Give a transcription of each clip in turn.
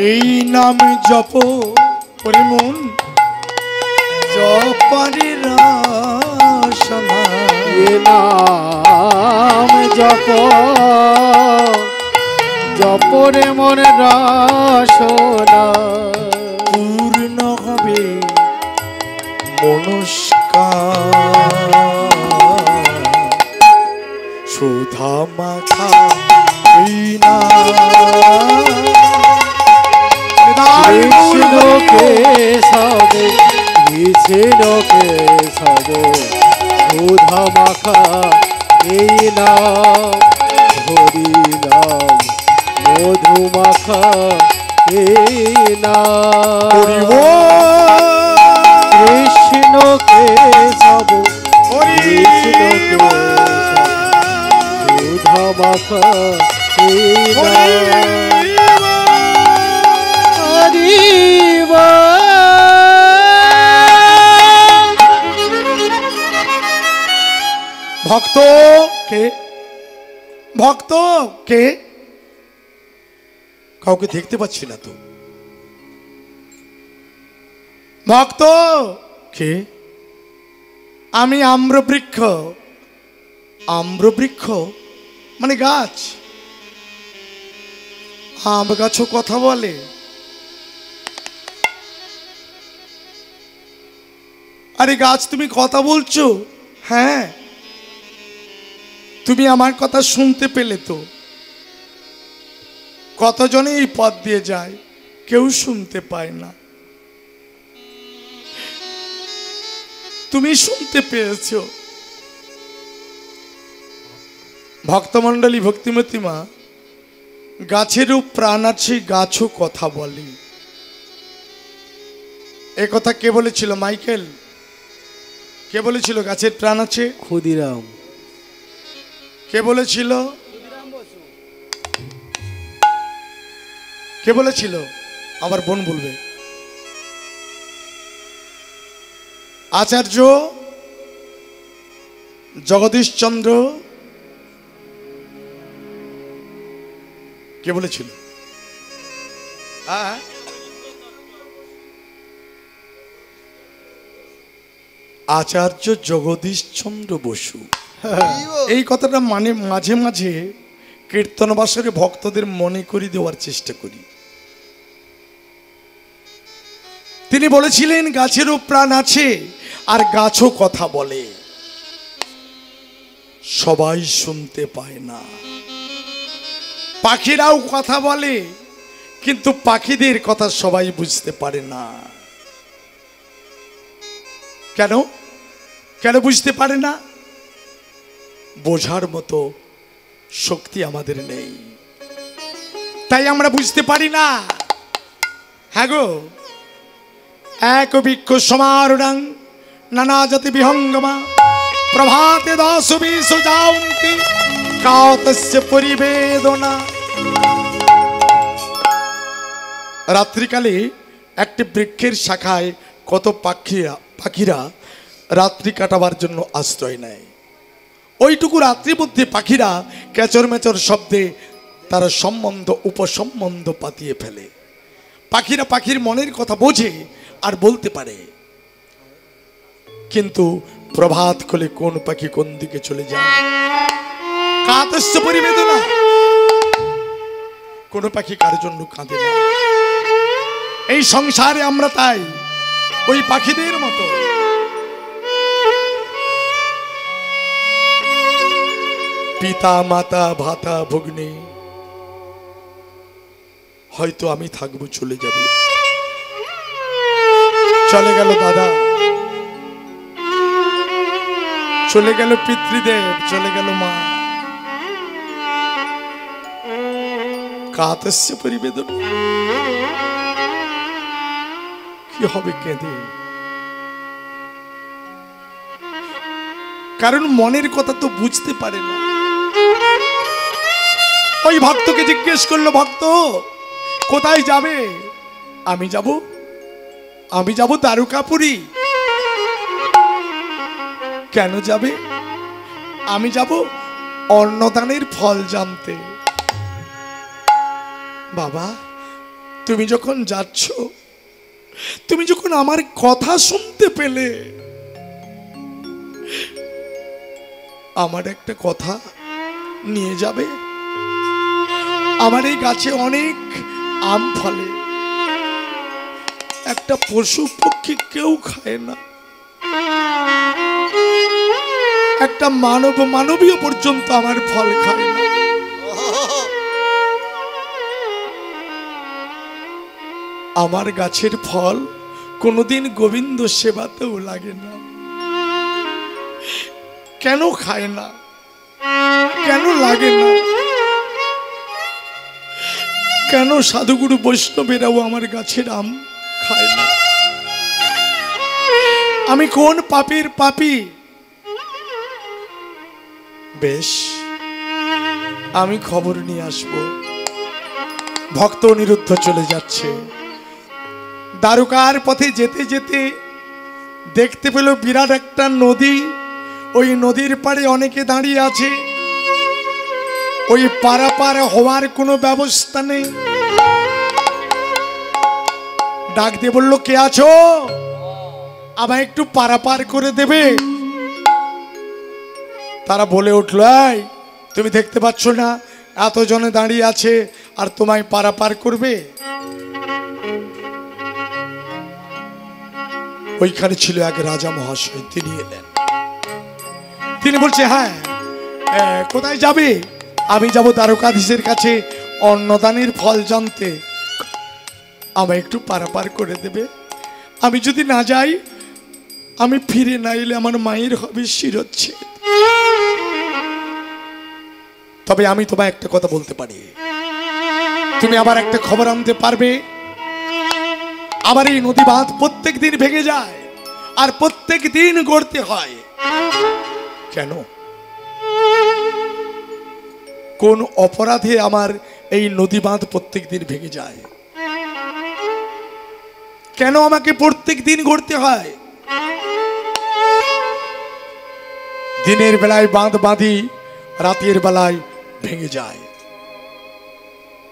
এই নাম জপ করে মন জপারে রসনা, এ নাম জপ জপরে মন রসনা, পূর্ণ হবে মনস্কার। সুধা মাখা এই নাম কৃষ্ণকে সবে কৃষ্ণকে সব সুধা মাখা এই নাম, হরি নাম মধু মাখা এই নাম, কৃষ্ণকে সব কৃষ্ণকে সুধা মাখা এই নাম। ভক্ত কে? ভক্ত কে? কাউকে দেখতে পাচ্ছি না তো। ভক্ত কে? আমি আম্রবৃক্ষ। আম্রবৃক্ষ মানে গাছ। আম গাছও কথা বলে। আরে গাছ, তুমি কথা বলছো? হ্যাঁ, তুমি আমার কথা শুনতে পেলে তো? কতজনে এই পথ দিয়ে যায়, কেউ শুনতে পায় না। তুমি শুনতে পেয়েছো। ভক্তমণ্ডলী, ভক্তিমতী মা, গাছেরও প্রাণ আছে, গাছও কথা বলে। এ কথা কে বলেছিল? মাইকেল কে বলেছিল গাছের প্রাণ আছে? ক্ষুদিরাম। কে বলেছিল? কে বলেছিল? আমার বোন বলবে। আচার্য জগদীশচন্দ্র কে বলেছিল? আচার্য জগদীশচন্দ্র বসু। এই কথাটা মানে মাঝে মাঝে কীর্তন বাসরে ভক্তদের মনে করে দেওয়ার চেষ্টা করি। তিনি বলেছিলেন গাছেরও প্রাণ আছে আর গাছও কথা বলে, সবাই শুনতে পায় না। পাখিরাও কথা বলে, কিন্তু পাখিদের কথা সবাই বুঝতে পারে না। কেন? কেন বুঝতে পারে না? বোঝার মতো শক্তি আমাদের নেই, তাই আমরা বুঝতে পারি না। হ্যাঁ গো, এক বৃক্ষ সমারুঢ়ং নানা জাতি বিহঙ্গমা প্রভাতে দাস বিশ যান্তি কাতস্য পরিবেদনা। রাত্রিকালে একটি বৃক্ষের শাখায় কত পাখিরা রাত্রি কাটাবার জন্য আশ্রয় নেয়। ওইটুকু রাত্রির মধ্যে পাখিরা ক্যাচর মেচর শব্দে তারা সম্বন্ধ উপসম্বন্ধ পাতিয়ে ফেলে। পাখিরা পাখির মনের কথা বোঝে আর বলতে পারে, কিন্তু প্রভাত হলে কোন পাখি কোন দিকে চলে যায় কাতস্য পরিবেদনা। কোন পাখি কার জন্য কাঁদে না। এই সংসারে আমরা তাই ওই পাখিদের মতো। পিতা মাতা ভাতা ভগ্নী, হয়তো আমি থাকবো, চলে যাবে। চলে গেল দাদা, চলে গেল পিতৃদেব, চলে গেল মা। কাতস্য পরিবেদনা। কি হবে কেঁদে? কারণ মনের কথা তো বুঝতে পারে না। ওই ভক্তকে জিজ্ঞেস করলো, ভক্ত কোথায় যাবে? আমি যাব দ্বারকাপুরী। কেন যাবে? আমি যাব অন্নদানের ফল জানতে। বাবা তুমি যখন যাচ্ছ, তুমি যখন আমার কথা শুনতে পেলে, আমার একটা কথা নিয়ে যাবে? আমার এই গাছে অনেক আম ফলে, একটা পশু পক্ষী কেউ খায় না, একটা মানবীয় পর্যন্ত আমার ফল খায় না। আমার গাছের ফল কোনোদিন গোবিন্দ সেবাতেও লাগে না। কেন খায় না? কেন লাগে না? কেন সাধুগুরু বৈষ্ণবেরাও আমার গাছের আম খায় না? আমি কোন পাপীর পাপী? বেশ, আমি খবর নিয়ে আসব। ভক্ত অনিরুদ্ধ চলে যাচ্ছে। দ্বারকার পথে যেতে যেতে দেখতে পেল বিরাট একটা নদী। ওই নদীর পাড়ে অনেকে দাঁড়িয়ে আছে। ওই পারাপার হওয়ার কোনো ব্যবস্থা নেই। ডাক দিয়ে বলল, কে আছো? আমায় একটু পারাপার করে দেবে? তারা বলে উঠল, এই তুমি দেখতে পাচ্ছ না এতজনে দাঁড়িয়ে আছে, আর তোমায় পারাপার করবে? ওইখানে ছিল এক রাজা মহাশয়, তিনি এলেন। তিনি বলছে, হ্যাঁ কোথায় যাবে? আমি যাব দ্বারকাধীশের কাছে অন্নদানের ফল জানতে, আমায় একটু পারাপার করে দেবে? আমি যদি না যাই, আমি ফিরে না এলে আমার মায়ের হবে শিরচ্ছেদ। তবে আমি তোমায় একটা কথা বলতে পারি, তুমি আবার একটা খবর আনতে পারবে? আমার এই নদী বাঁধ প্রত্যেক দিন ভেঙে যায়, আর প্রত্যেক দিন গড়তে হয়। কেন? কোন অপরাধে আমার এই নদী বাঁধ প্রত্যেক দিন ভেঙে যায়? কেন আমাকে প্রত্যেক দিন গড়তে হয়? দিনের বেলায় বাঁধ বাঁধি, রাতের বেলায় ভেঙে যায়।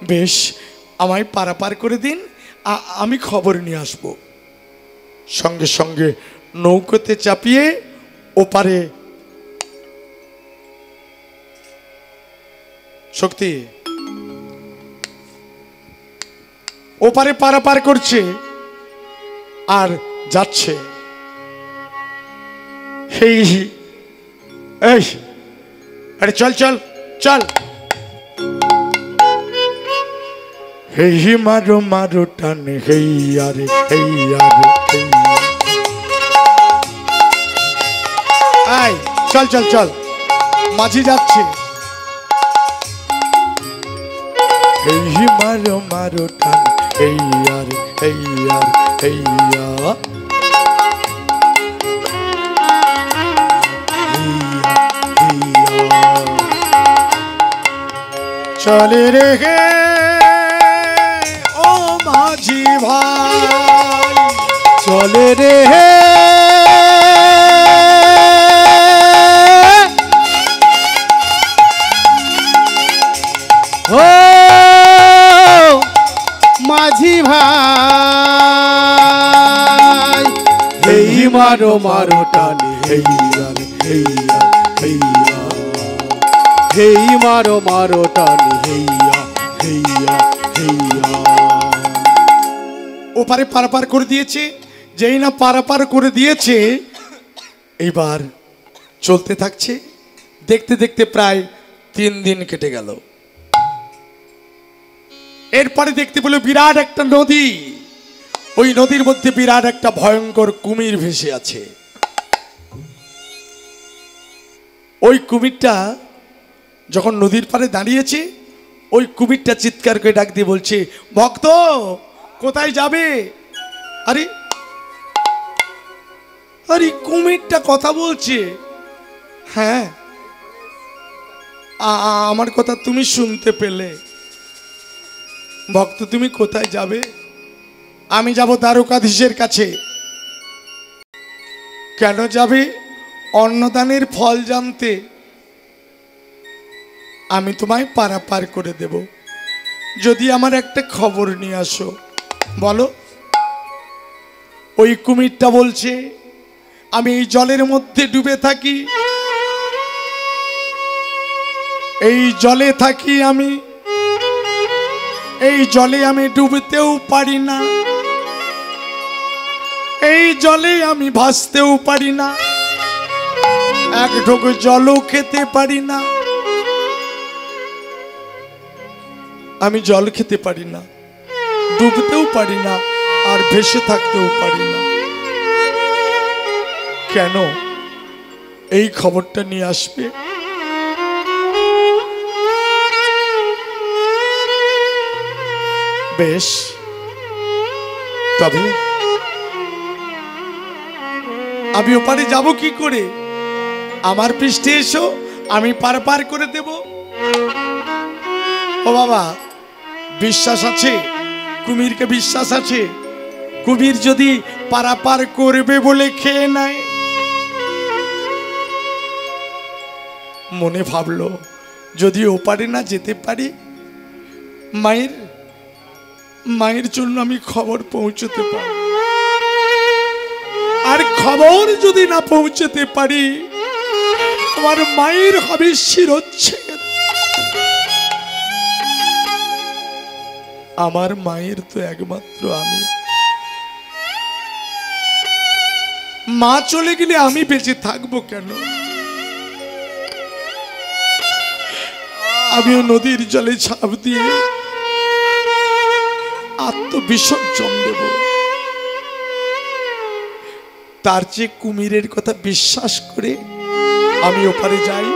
বেশ, আমায় পারাপার করে দিন, আমি খবর নিয়ে আসব। সঙ্গে সঙ্গে নৌকোতে চাপিয়ে ওপারে শক্তি ওপারে পারাপার করছে আর যাচ্ছে। এই আরে চল চল চল, হেই মারো মারো টান, হেই আরে হেই আরে আই, চল চল চল, মাঝি যাচ্ছে। হেই মারো মারো টান, হেই আরে হেই আরে হেইয়া, চলে রে হে ও মাঝি ভাই, চলে রে হে ও মাঝি ভাই, এই মারো মারো টানে হেইয়া হেইয়া হেইয়া, হেই মারো মারো টানে হেইয়া হেইয়া হেইয়া। ওপারে পারাপার করে দিয়েছে। যেই না পারাপার করে দিয়েছে, এইবার চলতে থাকছে। দেখতে দেখতে প্রায় 3 দিন কেটে গেল। এরপরে দেখতে পেল বিরাট একটা নদী। ওই নদীর মধ্যে বিরাট একটা ভয়ঙ্কর কুমির ভেসে আছে। ওই কুমিরটা যখন নদীর পাড়ে দাঁড়িয়েছে, ওই কুমিরটা চিৎকার করে ডাক দিয়ে বলছে, ভক্ত কোথায় যাবে? আরে আরে কুমিরটা কথা বলছে। হ্যাঁ, আমার কথা তুমি শুনতে পেলে? ভক্ত তুমি কোথায় যাবে? আমি যাব দ্বারকাধীশের কাছে। কেন যাবে? অন্নদানের ফল জানতে। আমি তোমায় পারাপার করে দেব, যদি আমার একটা খবর নিয়ে আসো। বলো। ওই কুমিরটা বলছে আমি এই জলের মধ্যে ডুবে থাকি, এই জলে থাকি আমি, এই জলে আমি ডুবতেও পারি না, এই জলে আমি ভাসতেও পারি না, এক ঢোক জলও খেতে পারি না। আমি জল খেতে পারি না, ডুবতেও পারি না, আর ভেসে থাকতেও পারি না। কেন? এই খবরটা নিয়ে আসবে। বেশ, তবে আমি ওপারে যাব কি করে? আমার পৃষ্ঠে এসো, আমি পার করে দেব। ও বাবা, বিশ্বাস আছে? কুমিরকে বিশ্বাস আছে? কুমির যদি পারাপার করবে বলে খেয়ে নেয়? মনে ভাবলো যদি ওপারে না যেতে পারি, মায়ের জন্য আমি খবর পৌঁছতে পারি, আর খবর যদি না পৌঁছতে পারি আমার মায়ের হবে শিরচ্ছেদ। আমার মায়ের তো একমাত্র আমি। মা চলে গেলে আমি বেঁচে থাকবো কেন? আমিও নদীর জলে ঝাঁপ দিয়ে আত্মবিসর্জন দেব। তার চেয়ে কুমিরের কথা বিশ্বাস করে আমি ওপারে যাই।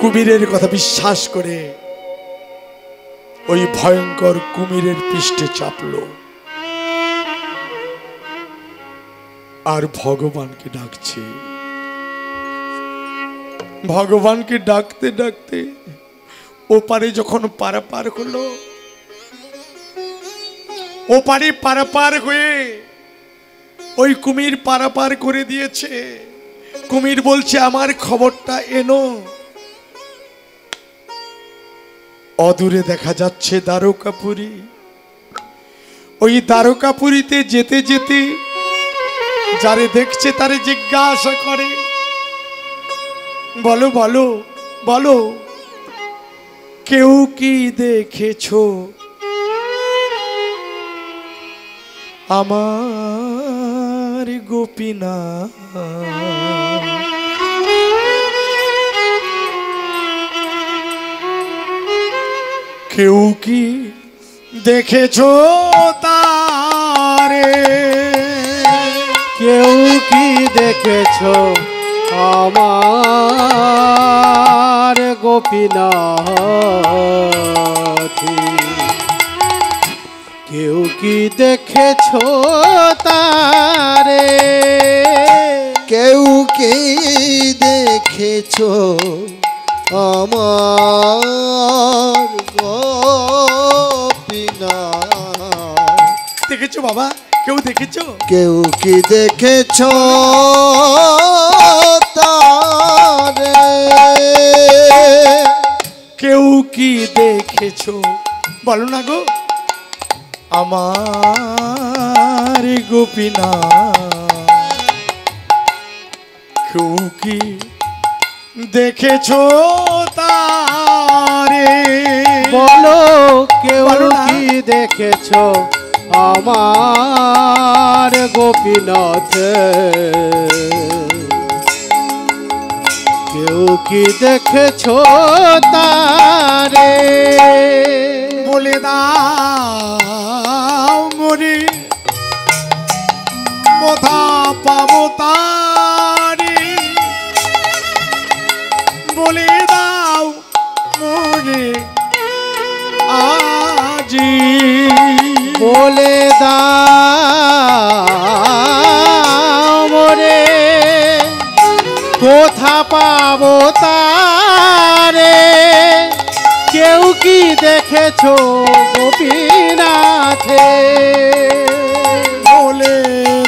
কুমিরের কথা বিশ্বাস করে ওই ভয়ঙ্কর কুমিরের পৃষ্ঠে চাপলো আর ভগবানকে ডাকছে। ভগবানকে ডাকতে ডাকতে ওপারে যখন পারাপার হলো, ওপারে পারাপার হয়ে ওই কুমির পারাপার করে দিয়েছে। কুমির বলছে আমার খবরটা এনো। অদূরে দেখা যাচ্ছে দ্বারকাপুরী। ওই দ্বারকাপুরীতে যেতে যেতে যারে দেখছে তারে জিজ্ঞাসা করে, বলো বলো বলো, কেউ কি দেখেছো আমার গোপীনাথ? কেউ কি দেখেছো তারে? কেউ কি দেখেছো আমার গোপীনাথ? কেউ কি দেখেছো তারে? কেউ কি দেখেছো আমার গোপীনাথ? দেখেছো বাবা? কেউ দেখেছো? কেউ কি দেখেছো তারে? কেউ কি দেখেছো? বলো না গো। আমার গোপীনাথ কেউ কি দেখেছো তারে? বলো কেউ বলো না। কি দেখেছো আমার গোপীনাথ? কেউ কি দেখেছো তারে? বলে দাও মরি কোথা পাবো তারে? বলে দাও মরে আজি। বলে দাও মোরে কোথা পাবো তারে? কেউ কি দেখেছো গোপীনাথে? বলে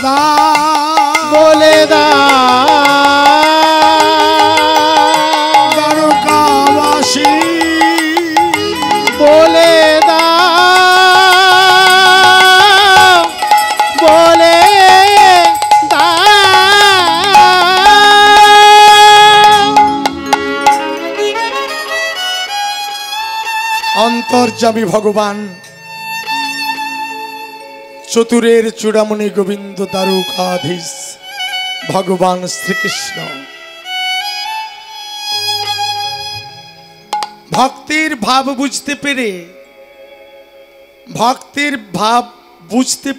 দাও বলে দাও দ্বারকাবাসী অন্তর্যামী ভগবান চতুরের চূড়ামণি গোবিন্দ দ্বারকাধীশ ভগবান শ্রীকৃষ্ণ ভক্তির ভাব বুঝতে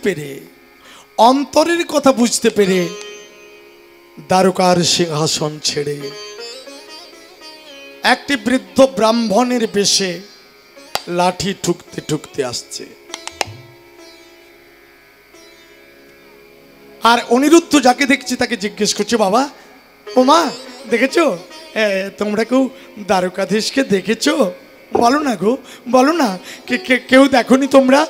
পেরে অন্তরের কথা বুঝতে পেরে দ্বারকার সিংহাসন ছেড়ে একটি বৃদ্ধ ব্রাহ্মণের বেশে লাঠি ঠুকতে ঠুকতে আসছে। আর অনিরুদ্ধ যাকে দেখছে তাকে জিজ্ঞেস করছে, বাবা ও মা দেখেছো, তোমরা কেউ দ্বারকাধীশকে দেখেছো? বলো না গো, বলো না, কেউ দেখোনি তোমরা?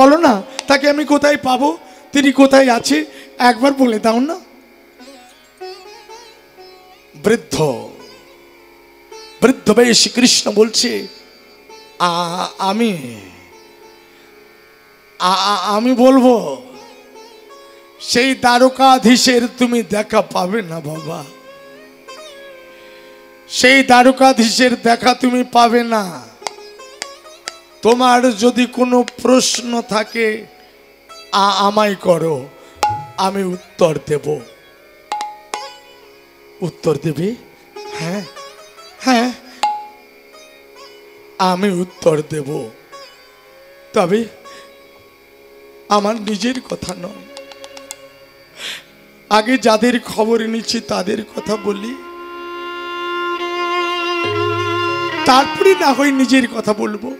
বলো না, তাকে আমি কোথায় পাবো, তিনি কোথায় আছে একবার বলে দাও না। বৃদ্ধ বেশ কৃষ্ণ বলছে, আমি বলবো সেই দ্বারকাধীশের তুমি দেখা পাবে না বাবা, সেই দ্বারকাধীশের দেখা তুমি পাবে না। তোমার যদি কোনো প্রশ্ন থাকে আমায় করো, আমি উত্তর দেব। উত্তর দেবে? হ্যাঁ হ্যাঁ আমি উত্তর দেব, তবে আমার নিজের কথা নয়, আগে যাদের খবর নিচ্ছি তাদের কথা বলি, তারপরে না হয় নিজের কথা বলবো।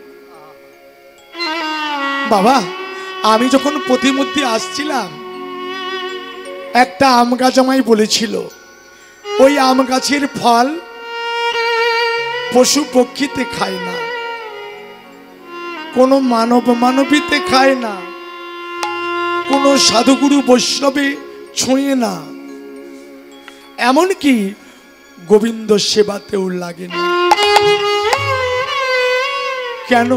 বাবা, আমি যখন প্রতিমধ্যে আসছিলাম একটা আম গাছ আমায় বলেছিল, ওই আম গাছের ফল পশু পক্ষীতে খায় না, কোনো মানবীতে খায় না, কোনো সাধুগুরু বৈষ্ণবে ছুঁয়ে না, এমনকি গোবিন্দ সেবাতেও লাগে না। কেন?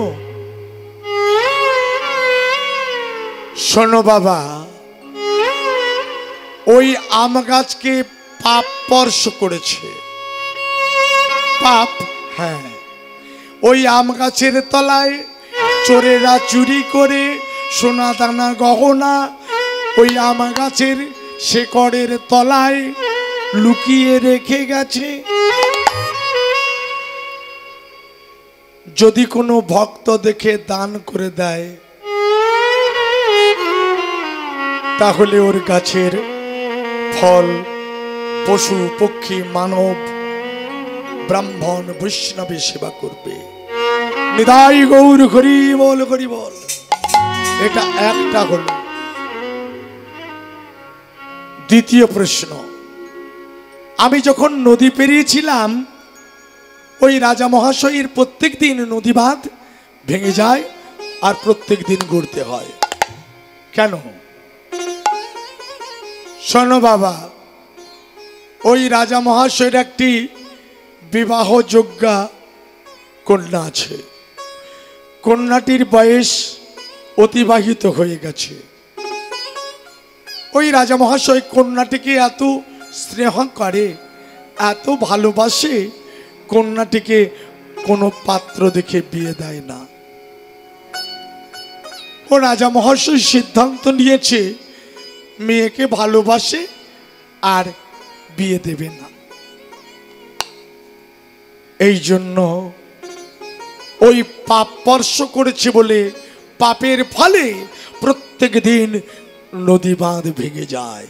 শোনো বাবা, ওই আম গাছকে পাপ স্পর্শ করেছে। পাপ? হ্যাঁ, ওই আম গাছের তলায় চোরেরা চুরি করে সোনা দানা গহনা ওই আম গাছের শেকড়ের তলায় লুকিয়ে রেখে গেছে। যদি কোনো ভক্ত দেখে দান করে দেয়, তাহলে ওর গাছের ফল পশু পক্ষী মানব ব্রাহ্মণ বৈষ্ণবে সেবা করবে। নিতাই গৌর হরি বল, হরি বল। এটা একটা হল। দ্বিতীয় প্রশ্ন, আমি যখন নদী পেরিয়েছিলাম, ওই রাজা মহাশয়ের প্রত্যেক দিন নদী বাঁধ ভেঙে যায় আর প্রত্যেক দিন গড়তে হয় কেন? শোনো বাবা, ওই রাজা মহাশয়ের একটি বিবাহযোগ্যা কন্যা আছে। কন্যাটির বয়স অতিবাহিত হয়ে গেছে। ওই রাজা মহাশয় কন্যাটিকে এত স্নেহ করে, এত ভালোবাসে, কন্যাটিকে কোনো পাত্র দেখে বিয়ে দেয় না। ও রাজা মহাশয় সিদ্ধান্ত নিয়েছে মেয়েকে ভালোবাসে আর বিয়ে দেবে না। এই জন্য ওই পাপ স্পর্শ করেছে বলে পাপের ফলে প্রত্যেক দিন নদী বাঁধ ভেঙে যায়,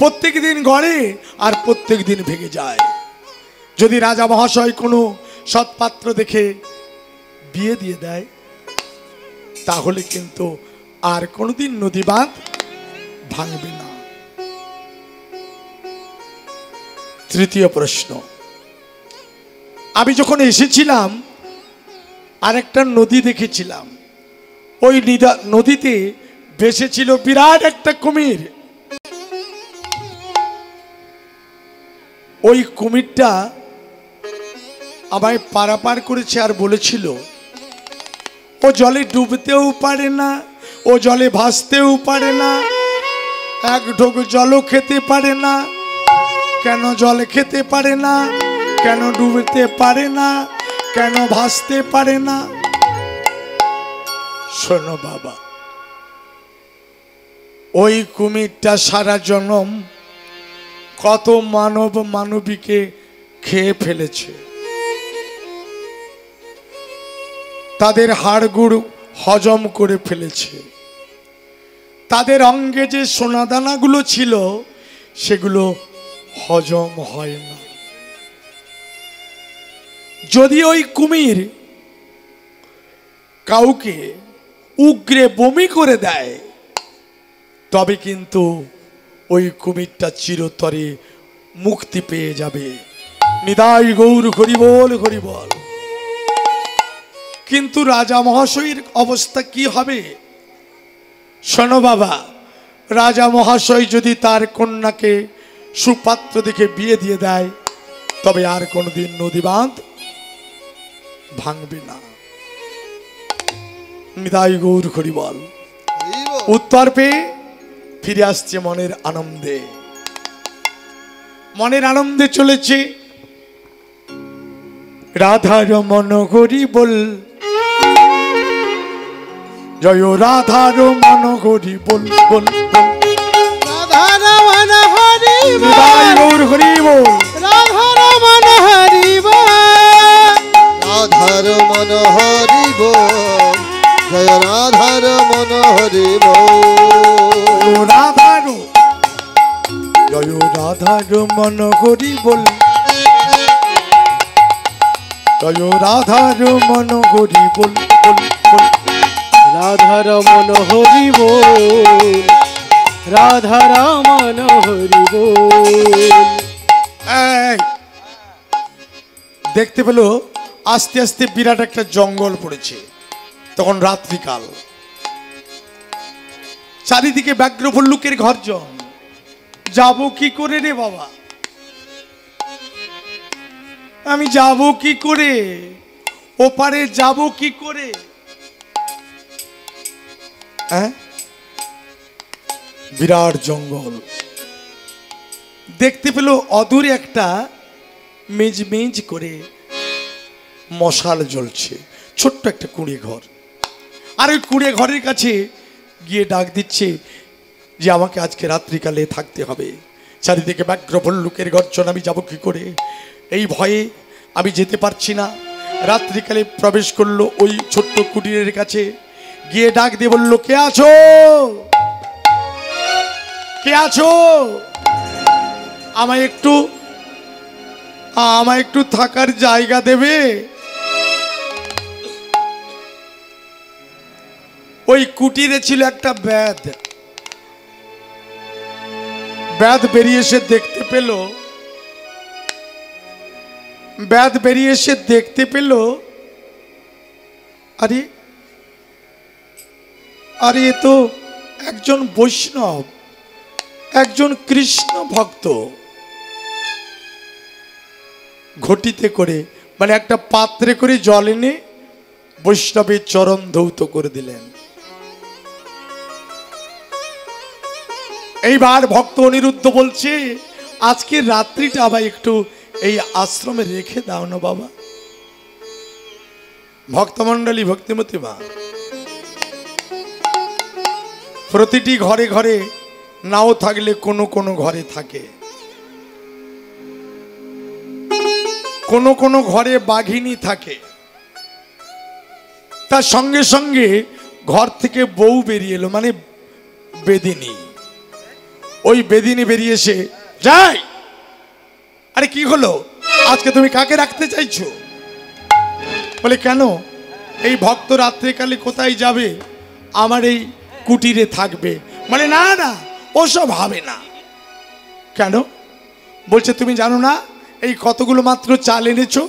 প্রত্যেক দিন গড়ে আর প্রত্যেক দিন ভেঙে যায়। যদি রাজা মহাশয় কোনো সৎপাত্র দেখে বিয়ে দিয়ে দেয়, তাহলে কিন্তু আর কোনোদিন নদী বাঁধ ভাঙবে না। তৃতীয় প্রশ্ন, আমি যখন এসেছিলাম আরেকটা নদী দেখেছিলাম। ওই নদীতে ভেসেছিল বিরাট একটা কুমির। ওই কুমিরটা আমায় পারাপার করেছে আর বলেছিল, ও জলে ডুবতেও পারে না, ও জলে ভাসতেও পারে না, এক ঢোক জলও খেতে পারে না। কেন জল খেতে পারে না, কেন ডুবতে পারে না, কেন ভাসতে পারে না? শোনো বাবা, ওই কুমিরটা সারা জনম কত মানব মানবীকে খেয়ে ফেলেছে, তাদের হাড়গুড় হজম করে ফেলেছে, তাদের অঙ্গে যে সোনাদানাগুলো ছিল সেগুলো হজম হয় না। যদি ওই কুমির কাউকে উগরে বমি করে দেয় তবে কিন্তু ওই কুমিরটা চিরতরে মুক্তি পেয়ে যাবে। নিতাই গৌর হরি বল, হরি বল। কিন্তু রাজা মহাশয়ের অবস্থা কি হবে? শোনো বাবা, রাজা মহাশয় যদি তার কন্যাকে সুপাত্র দেখে বিয়ে দিয়ে দেয় তবে আর কোনোদিন নদী বাঁধ ভাঙবে না। নিতাই গৌর হরি বল। উত্তর পেয়ে ফিরে আসছে মনের আনন্দে, মনের আনন্দে চলেছে। রাধার মন হরি বল, জয় রাধার মন হরি বল, বল বল। রাধার মন হরি বল, নিতাই গৌর হরি বল। রাধার মন হরি বল, রাধার মন হরি বল, জয় রাধার মন হরি বল। রাধার জয় রাধার মন হরি বল, জয় রাধার মন হরি বল, বল বল। রাধার মন হরি বল, রাধার মন হরি বল। এই, দেখতে পেল আস্তে আস্তে বিরাট একটা জঙ্গল পড়েছে। তখন রাত্রিকাল, চারিদিকে ব্যাঘ্র ভল্লুকের গর্জন। যাব কি করে রে বাবা, আমি যাব কি করে, ওপারে যাব কি করে? হ্যাঁ, বিরাট জঙ্গল। দেখতে পেল অদূরে একটা মেজমেজ করে মশাল জ্বলছে, ছোট্ট একটা কুঁড়ে ঘর। আর ওই কুঁড়ে ঘরের কাছে গিয়ে ডাক দিচ্ছে যে আমাকে আজকে রাত্রিকালে থাকতে হবে। চারিদিকে ব্যাঘ্র ভল্লুকের গর্জন, আমি যাব কি করে? এই ভয়ে আমি যেতে পারছি না। রাত্রিকালে প্রবেশ করলো ওই ছোট্ট কুটিরের কাছে, গিয়ে ডাক দিয়ে বলল, কে আছো? কে আছো? আমায় একটু থাকার জায়গা দেবে? ওই কুটিরে ছিল একটা ব্যাধ। ব্যাধ বেরিয়ে এসে দেখতে পেল আরে আরে এ তো একজন বৈষ্ণব, একজন কৃষ্ণ ভক্ত। ঘটিতে করে, মানে একটা পাত্রে করে জল এনে বৈষ্ণবের চরণ ধৌত করে দিলেন। এইবার ভক্ত অনিরুদ্ধ বলছে, আজকে রাত্রিটা আবার একটু এই আশ্রমে রেখে দাও না বাবা। ভক্তমণ্ডলী, ভক্তিমতী মা, প্রতিটি ঘরে ঘরে নাও থাকলে কোনো কোনো ঘরে থাকে, কোনো কোনো ঘরে বাঘিনী থাকে। তার সঙ্গে সঙ্গে ঘর থেকে বউ বেরিয়ে এলো, মানে বেদিনী। ওই বেদিনী বেরিয়ে এসে, যাই, আরে কি হলো, আজকে তুমি কাকে রাখতে চাইছো? বলে কেন, এই ভক্ত রাত্রিকালে কোথায় যাবে? আমার এই কুটিরে থাকবে। মানে না না, ওসব হবে না। কেন? বলছে তুমি জানো না এই কতগুলো মাত্র চাল এনেছো,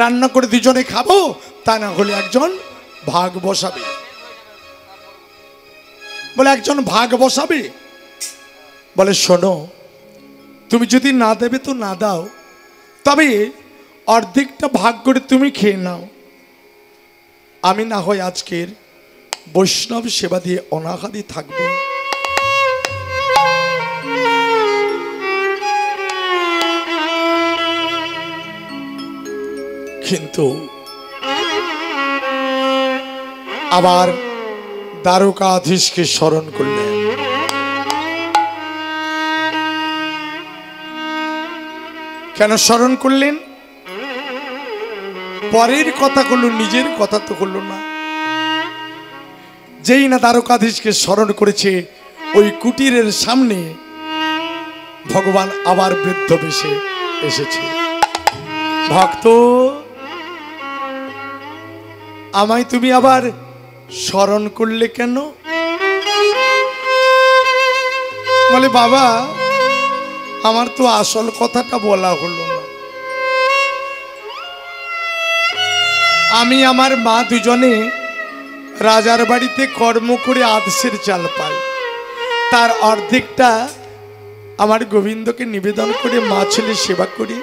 রান্না করে দুজনে খাবো, তা না হলে একজন ভাগ বসাবে। বলে একজন ভাগ বসাবে? বলে শোনো, তুমি যদি না দেবে তো না দাও, তবে অর্ধেকটা ভাগ করে তুমি খেয়ে নাও। আমি না হয় আজকের বৈষ্ণব সেবা দিয়ে অনাহারি থাকবো। কিন্তু আবার দ্বারকাধীশকে স্মরণ করলেন। কেন স্মরণ করলেন? পরের কথা করলো, নিজের কথা তো করলো না। যেই না দ্বারকাধীশকে স্মরণ করেছে, ওই কুটিরের সামনে ভগবান আবার বৃদ্ধ বেশে এসেছে। ভক্ত, আমায় তুমি আবার স্মরণ করলে কেন? বলে, বাবা, আমার তো আসল কথাটা বলা হলো না। আমি আমার মা দুজনে রাজার বাড়িতে কর্ম করে আদেশের চাল পাই, তার অর্ধেকটা আমার গোবিন্দকে নিবেদন করে মা ছেলে সেবা করি,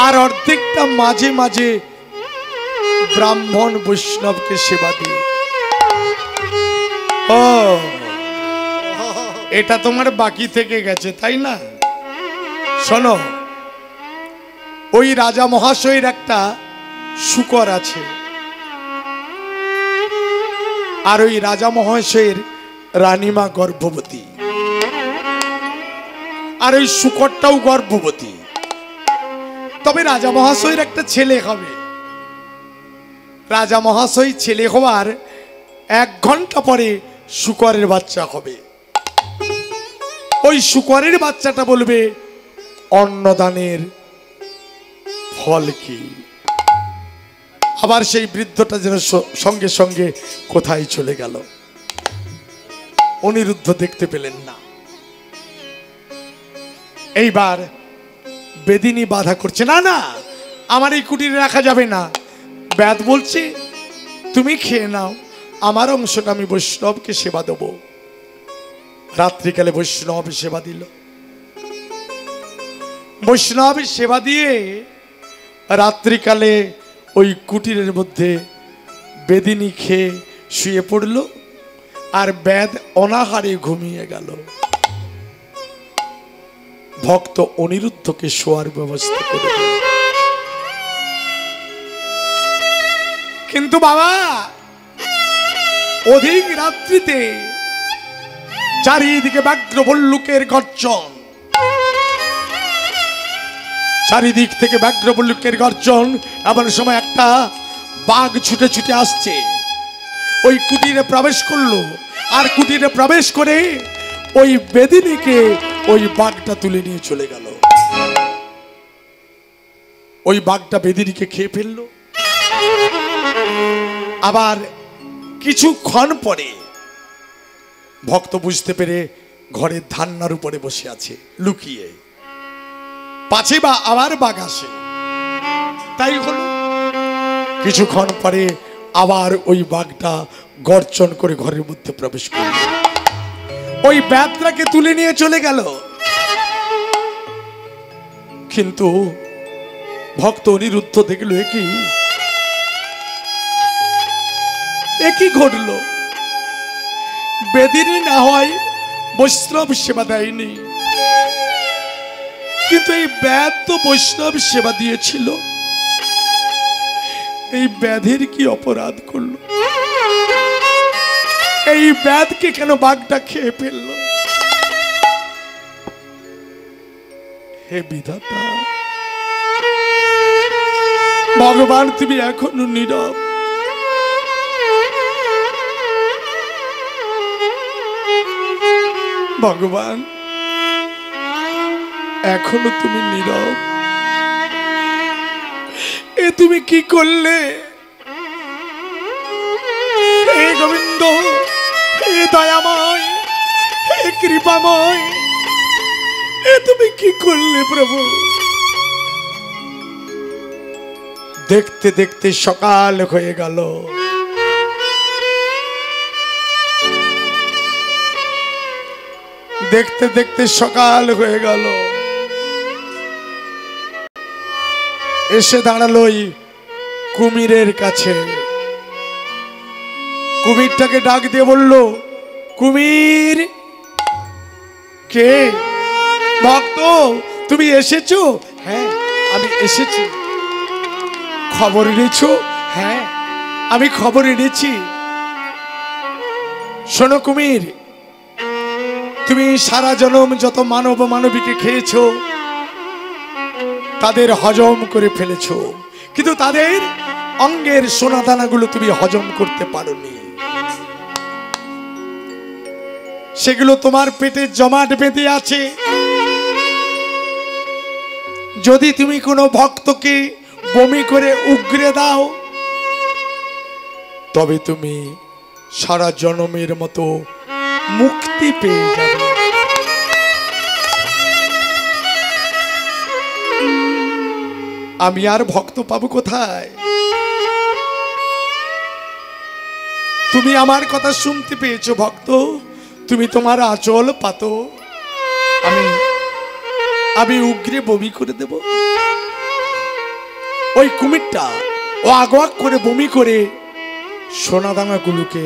আর অর্ধেকটা মাঝে মাঝে ব্রাহ্মণ বৈষ্ণবকে সেবা দিই। ও, এটা তোমার বাকি থেকে গেছে, তাই না? শোনো, ওই রাজা মহাশয়ের একটা শূকর আছে, আর ওই রাজা মহাশয়ের রানীমা গর্ভবতী, আর ওই শূকরটাও গর্ভবতী। তবে রাজা মহাশয়ের একটা ছেলে হবে। রাজা মহাশয় ছেলে হওয়ার 1 ঘন্টা পরে শূকরের বাচ্চা হবে। ওই শূকরের বাচ্চাটা বলবে, অন্নদানের ফল কি? আবার সেই বৃদ্ধটা যেন সঙ্গে সঙ্গে কোথায় চলে গেল। অনিরুদ্ধ দেখতে পেলেন না। এইবার বেদিনী বাধা করছে, না না, আমার এই কুটিরে রাখা যাবে না। বেদ বলছে, তুমি খেয়ে নাও, আমার অংশটা আমি বৈষ্ণবকে সেবা দেব। রাত্রিকালে বৈষ্ণব সেবা দিল। বৈষ্ণব সেবা দিয়ে রাত্রিকালে ওই কুটিরের মধ্যে বেদিনী খেয়ে শুয়ে পড়ল, আর বেদ অনাহারে ঘুমিয়ে গেল। ভক্ত অনিরুদ্ধকে শোয়ার ব্যবস্থা করে দিল। কিন্তু বাবা, অধিক রাত্রিতে চারিদিকে ব্যাঘ্র ভল্লুকের গর্জন, চারিদিক থেকে ব্যাঘ্র ভল্লুকের গর্জন। এমন সময় একটা বাঘ ছুটে ছুটে আসছে, ওই কুটিরে প্রবেশ করলো, আর কুটিরে প্রবেশ করে ওই বেদিনীকে ওই বাঘটা তুলে নিয়ে চলে গেল। ওই বাঘটা বেদিনীকে খেয়ে ফেললো। আবার কিছুক্ষণ পরে ভক্ত বুঝতে পেরে ঘরের ধান্নার উপরে বসে আছে লুকিয়ে, পাছে বা আবার বাঘ আসে। তাই হলো, কিছুক্ষণ পরে আবার ওই বাঘটা গর্জন করে ঘরের মধ্যে প্রবেশ করল, ওই বেদটাকে তুলে নিয়ে চলে গেল। কিন্তু ভক্ত অনিরুদ্ধ দেখলো, একই ঘটল। বেদিনী না হয় বৈষ্ণব সেবা দেয়নি, কিন্তু এই বেদ তো বৈষ্ণব সেবা দিয়েছিল। এই ব্যাধের কি অপরাধ করলো? এই বেদকে কেন বাঘটা খেয়ে ফেললো? হে বিধাতা, ভগবান তুমি এখনো নীরব। ভগবান এখনো তুমি নীরব। এ তুমি কি করলে? হে গোবিন্দ, হে দয়াময়, হে কৃপাময়, এ তুমি কি করলে প্রভু? দেখতে দেখতে সকাল হয়ে গেল। দেখতে দেখতে সকাল হয়ে গেল। এসে দাঁড়ালো কুমিরের কাছে। কুমিরটাকে ডাক দিয়ে বলল, কুমির। কে? ভক্ত, তুমি এসেছো? হ্যাঁ, আমি এসেছি। খবর নিয়েছো? হ্যাঁ, আমি খবর এনেছি। শোনো কুমির, তুমি সারা জনম যত মানব মানবীকে খেয়েছো তাদের হজম করে ফেলেছো, কিন্তু তাদের অঙ্গের সোনা দানাগুলো তুমি হজম করতে পারোনি। সেগুলো তোমার পেটে জমাট বেঁধে আছে। যদি তুমি কোনো ভক্তকে বমি করে উগরে দাও, তবে তুমি সারা জনমের মতো মুক্তি পেয়ে যাবে। আমি আর ভক্ত পাবো কোথায়? তুমি আমার কথা শুনতে পেয়েছো ভক্ত, তুমি তোমার আঁচল পাতো, আমি উগরে বমি করে দেব। ওই কুমিরটা ও আগোয়াক করে বমি করে সোনাদানাগুলোকে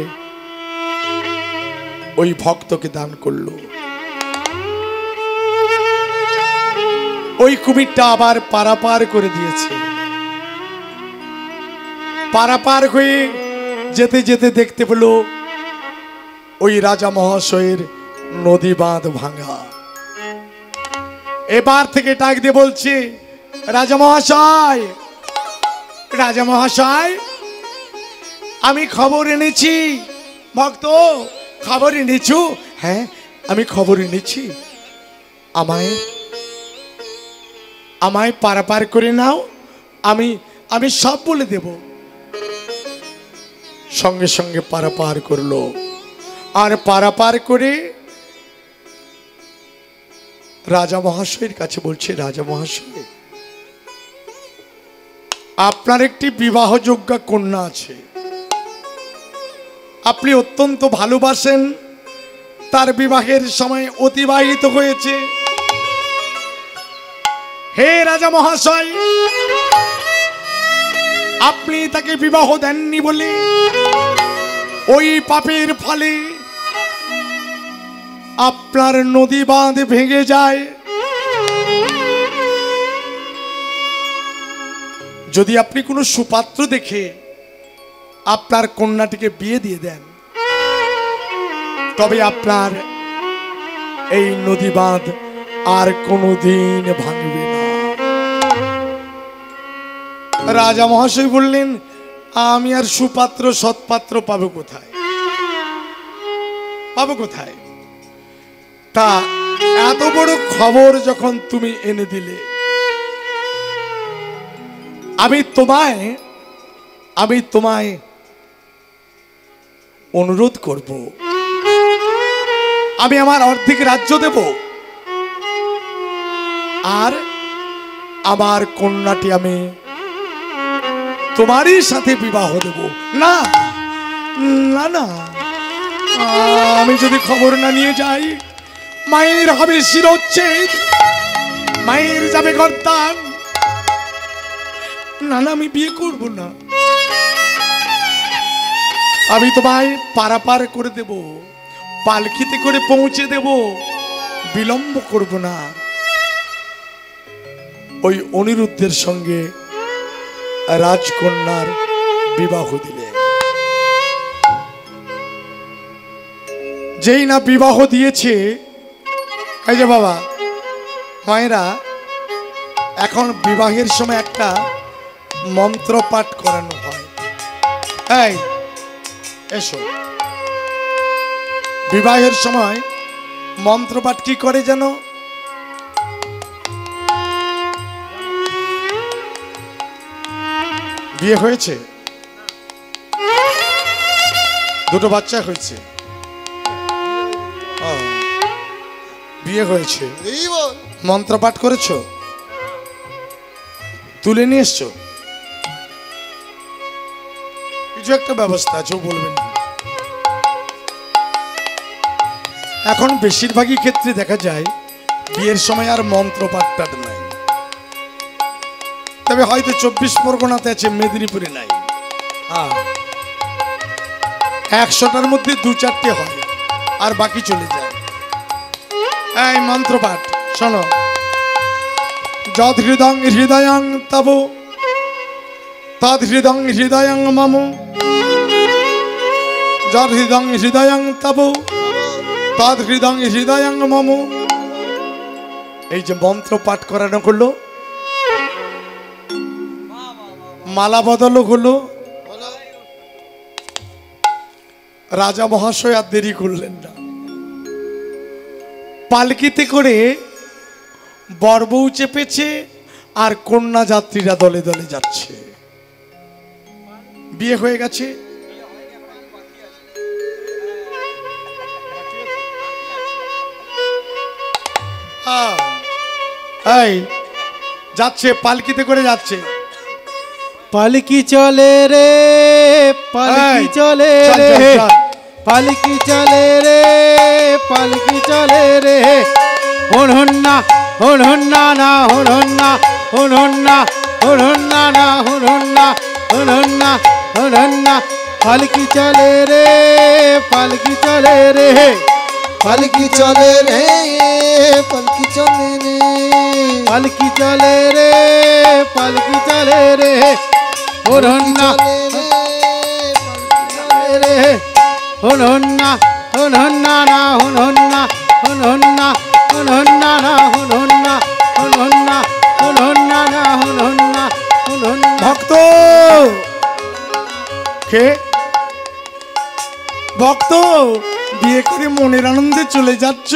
ওই ভক্তকে দান করলো। ওই কুমিরটা আবার পারাপার করে দিয়েছে। পারাপার হয়ে যেতে যেতে দেখতে পেল ওই রাজা মহাশয়ের নদী বাঁধ ভাঙা। এবার থেকে ডাক দিয়ে বলছে, রাজা মহাশয়, রাজা মহাশয়, আমি খবর এনেছি। ভক্ত, খবর এনেছো? হ্যাঁ, আমি খবর এনেছি। আমায় পারাপার করে নাও, আমি সব বলে দেব। সঙ্গে সঙ্গে পারাপার করলো। আর পারাপার করে রাজা মহাশয়ের কাছে বলছে, রাজা মহাশয়, আপনার একটি বিবাহযোগ্য কন্যা আছে, আপনি অত্যন্ত ভালোবাসেন, তার বিবাহের সময় অতিবাহিত হয়েছে। হে রাজা মহাশয়, আপনি তাকে বিবাহ দেননি বলে ওই পাপের ফলে আপনার নদী বাঁধ ভেঙে যায়। যদি আপনি কোনো সুপাত্র দেখে আপনার কন্যাটিকে বিয়ে দিয়ে দেন, তবে আপনার এই নদী বাঁধ আর কোনোদিন ভাঙবে না। রাজা মহাশয় বললেন, আমি আর সুপাত্র সৎপাত্র পাবো কোথায়? পাবো কোথায়? তা এত বড় খবর যখন তুমি এনে দিলে, আমি তোমায় অনুরোধ করব, আমি আমার অর্ধেক রাজ্য দেব, আর আমার কন্যাটি আমি তোমারই সাথে বিবাহ দেব। না না না, আমি যদি খবর না নিয়ে যাই, মায়ের হবে শিরোচ্ছেদ, মায়ের যাবে গর্দান। না না, আমি বিয়ে করব না। আমি তোমায় পারাপার করে দেব, পালকিতে করে পৌঁছে দেব, বিলম্ব করব না। ওই অনিরুদ্ধের সঙ্গে রাজকন্যার বিবাহ দিলে। যেই না বিবাহ দিয়েছে, এই যে বাবা মায়েরা, এখন বিবাহের সময় একটা মন্ত্র পাঠ করানো হয়। এই এসো, বিবাহের সময় মন্ত্র পাঠ কি করে জানো? বিয়ে হয়েছে, দুটো বাচ্চা হয়েছে, বিয়ে হয়েছে, মন্ত্র পাঠ করেছো, তুলে নিয়ে এসছো, কিছু একটা ব্যবস্থা আছে, বলবেন। এখন বেশিরভাগই ক্ষেত্রে দেখা যায় বিয়ের সময় আর মন্ত্র পাঠটা নাই। তবে হয়তো 24 পরগনাতে আছে, মেদিনীপুরে নাই। 100টার মধ্যে 2-4টে হয়, আর বাকি চলে যায়। এই মন্ত্র পাঠ শোনো। যদ হৃদং হৃদয়ং তব তদ হৃদং হৃদয়ং মম যার হৃদং হৃদয়ং তব তদ হৃদং হৃদয়ং মম। এই যে মন্ত্র পাঠ করানো হলো, মালা বদল হলো, রাজা মহাশয় আর দেরি করলেন না, পালকিতে করে বর বউ চেপেছে আর কন্যা যাত্রীরা দলে দলে যাচ্ছে। বিয়ে হয়ে গেছে, এই যাচ্ছে, পালকিতে করে যাচ্ছে। পালকি চলে রে, পালকি চলে রে, পালকি চলে রে, পালকি চলে রে। হুন হুন না, হুন হুন না না, হুন হুন না, হুন হুন না, হুন হুন না না, হুন হুন না, হুন হুন না, হুন হুন না। পালকি চলে রে, পালকি চলে রে, পালকি চলে রে, পালকি চলে রে, পালকি চলে রে, পালকি চলে রে। হুন হুন না রে, হুন হুন না, হুন হুন না না, হুন হুন না, হুন হুন না, হুন হুন না না, হুন হুন না, হুন হুন না, হুন হুন না না, হুন হুন না, হুন হুন না। ভক্ত কে? ভক্ত বিয়ে করে মনের আনন্দে চলে যাচ্ছ,